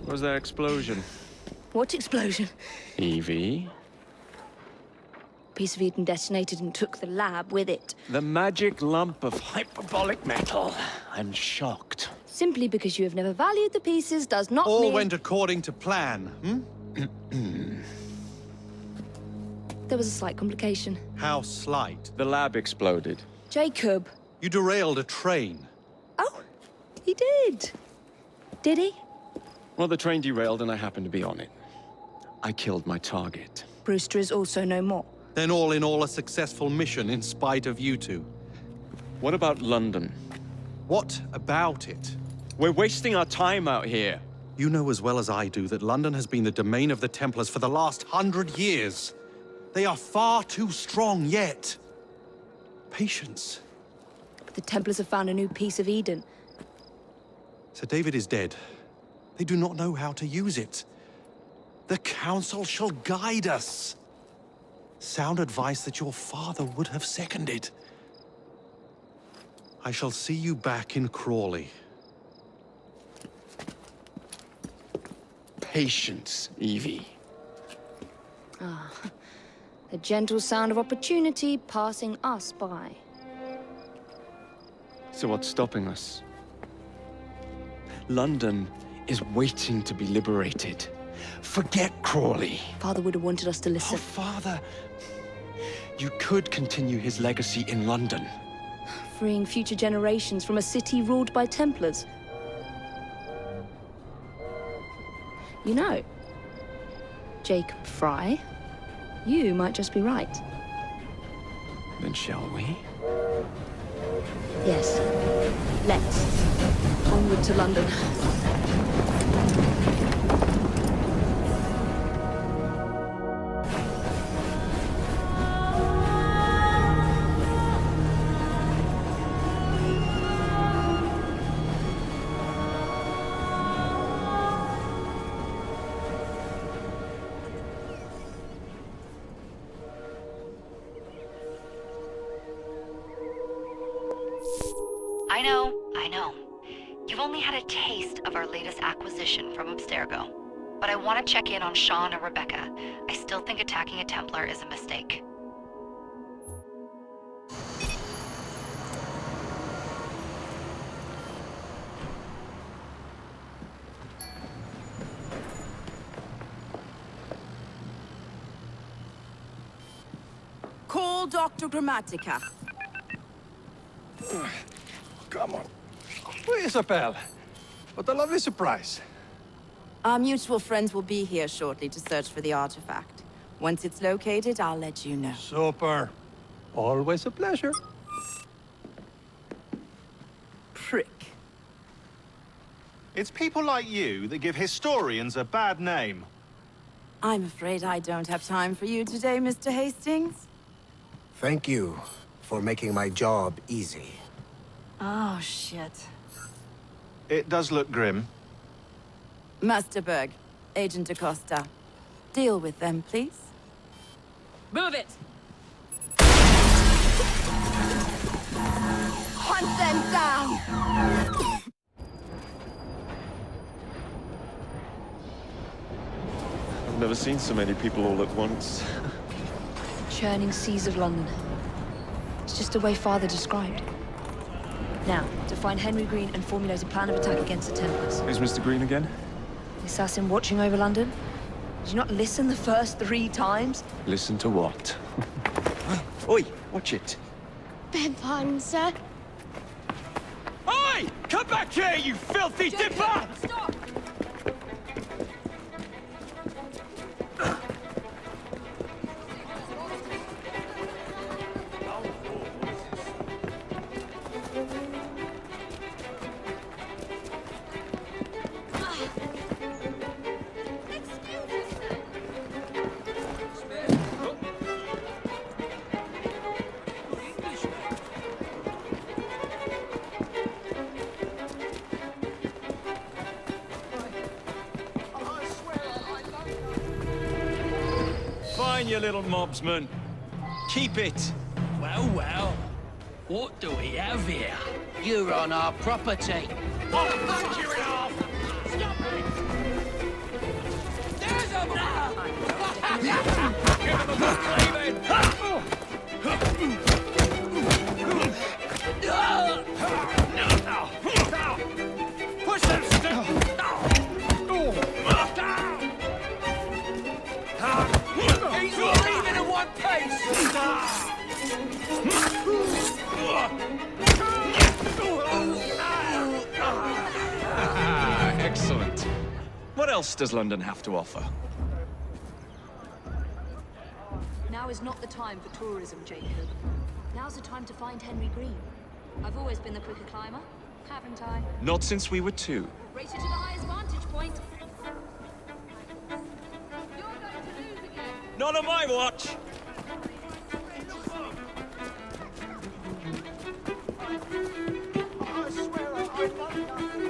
Was that explosion? What explosion? Evie? Piece of Eden detonated and took the lab with it. The magic lump of hyperbolic metal. I'm shocked. Simply because you have never valued the pieces does not All mean... went according to plan, There was a slight complication. How slight? The lab exploded. Jacob. You derailed a train. Oh, he did. Did he? Well, the train derailed and I happened to be on it. I killed my target. Brewster is also no more. Then all in all a successful mission in spite of you two. What about London? What about it? We're wasting our time out here. You know as well as I do that London has been the domain of the Templars for the last 100 years. They are far too strong yet. Patience. But the Templars have found a new piece of Eden. Sir David is dead. They do not know how to use it. The Council shall guide us. Sound advice that your father would have seconded. I shall see you back in Crawley. Patience, Evie. Ah, the gentle sound of opportunity passing us by. So what's stopping us? London is waiting to be liberated. Forget Crawley. Father would have wanted us to Oh, listen. Father. You could continue his legacy in London. Freeing future generations from a city ruled by Templars. You know, Jacob Fry, you might just be right. Then shall we? Yes. Let's. Onward to London. I know. You've only had a taste of our latest acquisition from Abstergo. But I want to check in on Sean and Rebecca. I still think attacking a Templar is a mistake. Call Dr. Grammatica. Come on. Isabel. What a lovely surprise. Our mutual friends will be here shortly to search for the artifact. Once it's located, I'll let you know. Super. Always a pleasure. Prick. It's people like you that give historians a bad name. I'm afraid I don't have time for you today, Mr. Hastings. Thank you for making my job easy. Oh, shit. It does look grim. Master Berg, Agent Acosta. Deal with them, please. Move it! Hunt them down! I've never seen so many people all at once. Churning seas of London. It's just the way Father described. Now, to find Henry Green and formulate a plan of attack against the Templars. Is Mr. Green again? The assassin watching over London? Did you not listen the first 3 times? Listen to what? Oi, watch it. Beg pardon, sir. Oi! Come back here, you filthy dipper! Stop! Fine, you little mobsman. Keep it. Well, well. What do we have here? You're on our property. I'll punch you in half! Stop it! There's a man! Give him a good cleaving! Push them still! He's all even in one piece! Excellent. What else does London have to offer? Now is not the time for tourism, Jacob. Now's the time to find Henry Green. I've always been the quicker climber, haven't I? Not since we were 2. Race you to the highest vantage point. You're going to lose again. Not on my watch! I swear I love nothing.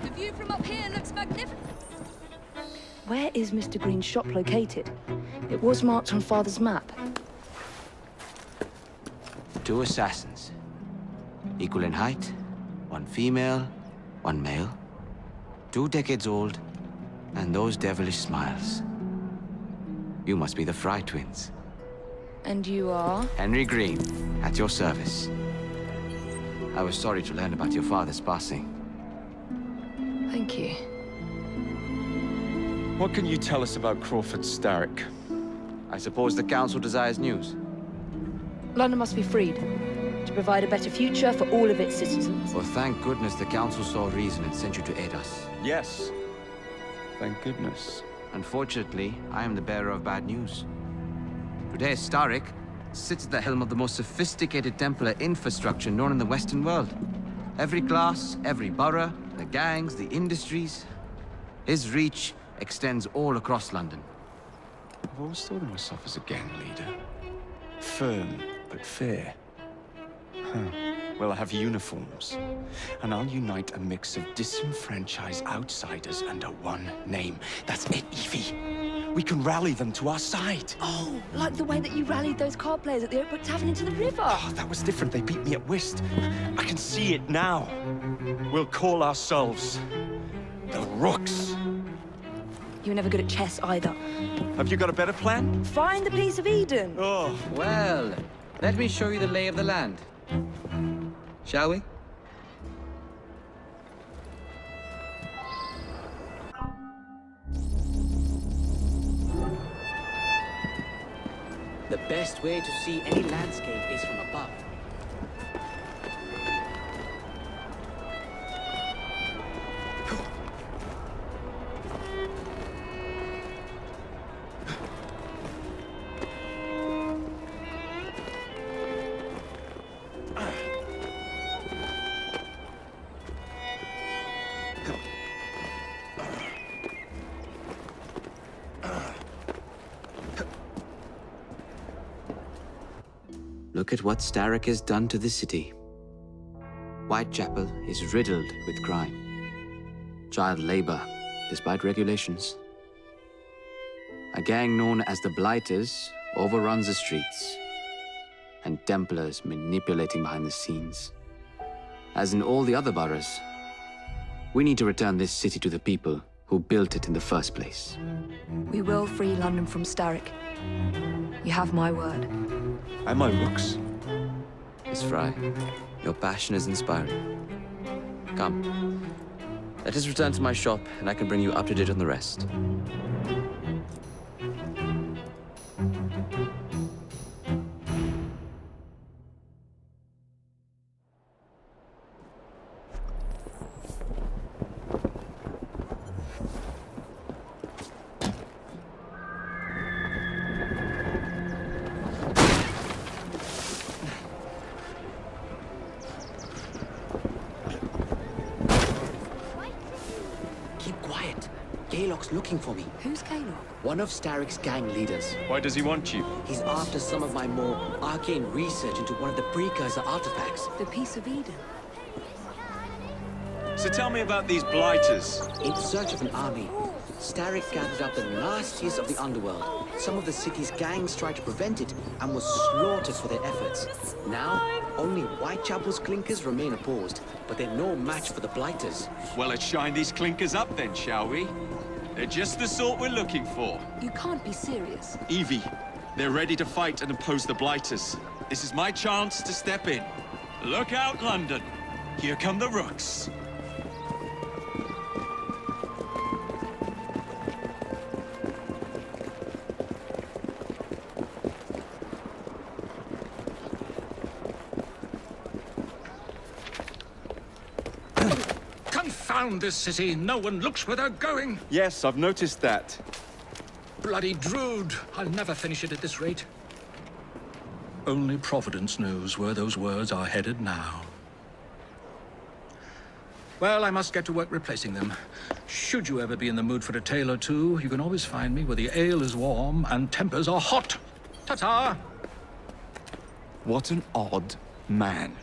The view from up here looks magnificent. Where is Mr. Green's shop located? It was marked on Father's map. 2 assassins. Equal in height. 1 female, 1 male. 2 decades old. And those devilish smiles. You must be the Fry twins. And you are? Henry Green, at your service. I was sorry to learn about your father's passing. Thank you. What can you tell us about Crawford Starrick? I suppose the Council desires news. London must be freed, to provide a better future for all of its citizens. Well, thank goodness the Council saw reason and sent you to aid us. Yes. Thank goodness. Unfortunately, I am the bearer of bad news. Today, Starrick sits at the helm of the most sophisticated Templar infrastructure known in the Western world. Every class, every borough, the gangs, the industries. His reach extends all across London. I've always thought of myself as a gang leader. Firm, but fair. Well, I have uniforms. And I'll unite a mix of disenfranchised outsiders under one name. That's it, Evie. We can rally them to our side. Oh, like the way that you rallied those card players at the Oakbrook Tavern into the river. Oh, that was different. They beat me at whist. I can see it now. We'll call ourselves the Rooks. You were never good at chess either. Have you got a better plan? Find the piece of Eden. Oh. Well, let me show you the lay of the land. Shall we? The best way to see any landscape is from above. Look at what Starrick has done to the city. Whitechapel is riddled with crime. Child labor, despite regulations. A gang known as the Blighters overruns the streets. And Templars manipulating behind the scenes. As in all the other boroughs, we need to return this city to the people who built it in the first place. We will free London from Starrick. You have my word. And my Rooks. Miss Fry, your passion is inspiring. Come, let us return to my shop, and I can bring you up to date on the rest. Kalok's looking for me. Who's Kalok? One of Starrick's gang leaders. Why does he want you? He's after some of my more arcane research into one of the precursor artifacts. The Piece of Eden. So tell me about these blighters. In search of an army, Starrick gathered up the nastiest of the underworld. Some of the city's gangs tried to prevent it and were slaughtered for their efforts. Now, only Whitechapel's clinkers remain opposed, but they're no match for the blighters. Well, let's shine these clinkers up then, shall we? They're just the sort we're looking for. You can't be serious. Evie, they're ready to fight and oppose the blighters. This is my chance to step in. Look out, London. Here come the rooks. Confound this city. No one looks where they're going. Yes, I've noticed that. Bloody Drood. I'll never finish it at this rate. Only Providence knows where those words are headed now. Well, I must get to work replacing them. Should you ever be in the mood for a tale or two, you can always find me where the ale is warm and tempers are hot. Ta-ta! What an odd man.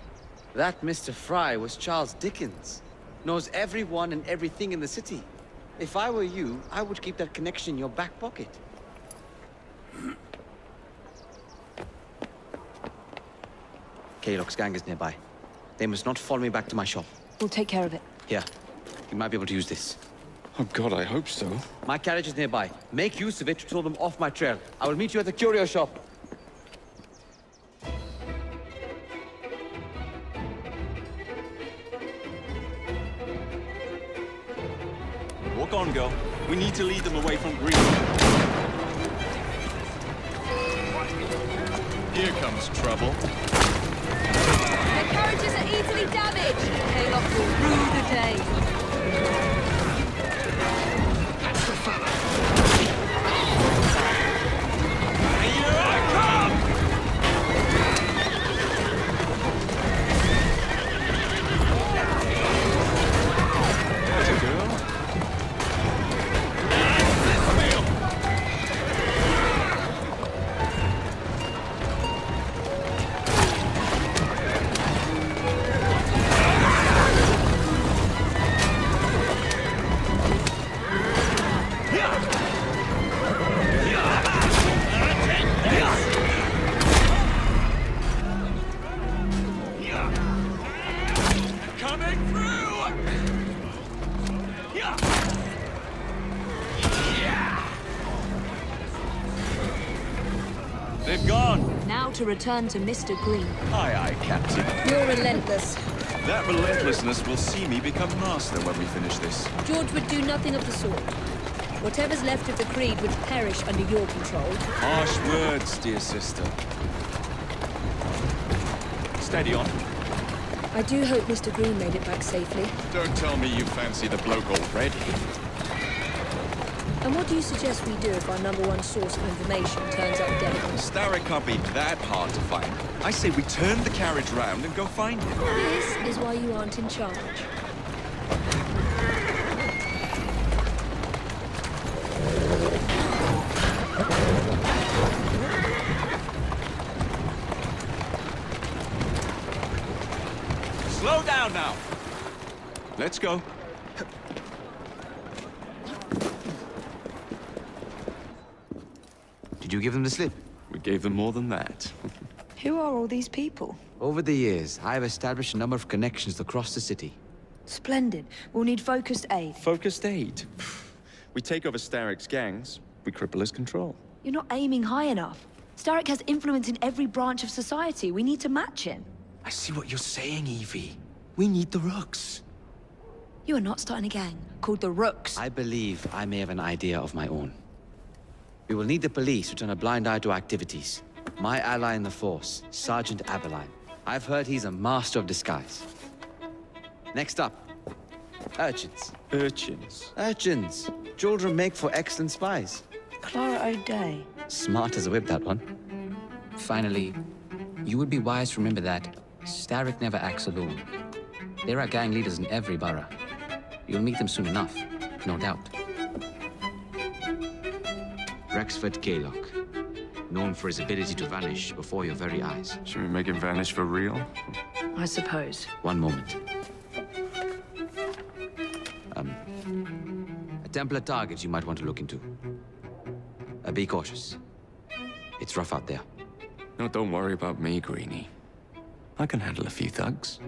That Mr. Fry was Charles Dickens. Knows everyone and everything in the city. If I were you, I would keep that connection in your back pocket. Kalok's gang is nearby. They must not follow me back to my shop. We'll take care of it. Here, you might be able to use this. Oh God, I hope so. My carriage is nearby. Make use of it to throw them off my trail. I will meet you at the curio shop. Walk on, girl. We need to lead them away from Green. Here comes trouble. Their carriages are easily damaged. Kalok will rue the day. Here I come! There's a girl. They've gone. Now to return to Mr. Green. Aye, aye, Captain. You're relentless. That relentlessness will see me become master when we finish this. George would do nothing of the sort. Whatever's left of the Creed would perish under your control. Harsh words, dear sister. Steady on. I do hope Mr. Green made it back safely. Don't tell me you fancy the bloke already. And what do you suggest we do if our #1 source of information turns up dead? Starrick can't be that hard to find. I say we turn the carriage round and go find him. This is why you aren't in charge. Slow down now. Let's go. Did you give them the slip? We gave them more than that. Who are all these people? Over the years, I have established a number of connections across the city. Splendid. We'll need focused aid. Focused aid. We take over Starrick's gangs, we cripple his control. You're not aiming high enough. Starrick has influence in every branch of society. We need to match him. I see what you're saying, Evie. We need the rooks. You are not starting a gang called the Rooks. I believe I may have an idea of my own. We will need the police to turn a blind eye to activities. My ally in the force, Sergeant Aberline. I've heard he's a master of disguise. Next up, urchins. Urchins? Urchins. Children make for excellent spies. Clara O'Day. Smart as a whip, that one. Finally, you would be wise to remember that Starrick never acts alone. There are gang leaders in every borough. You'll meet them soon enough, no doubt. Rexford Gaylock, known for his ability to vanish before your very eyes. Should we make him vanish for real? I suppose. One moment. A Templar target you might want to look into. Be cautious. It's rough out there. No, don't worry about me, Greenie. I can handle a few thugs.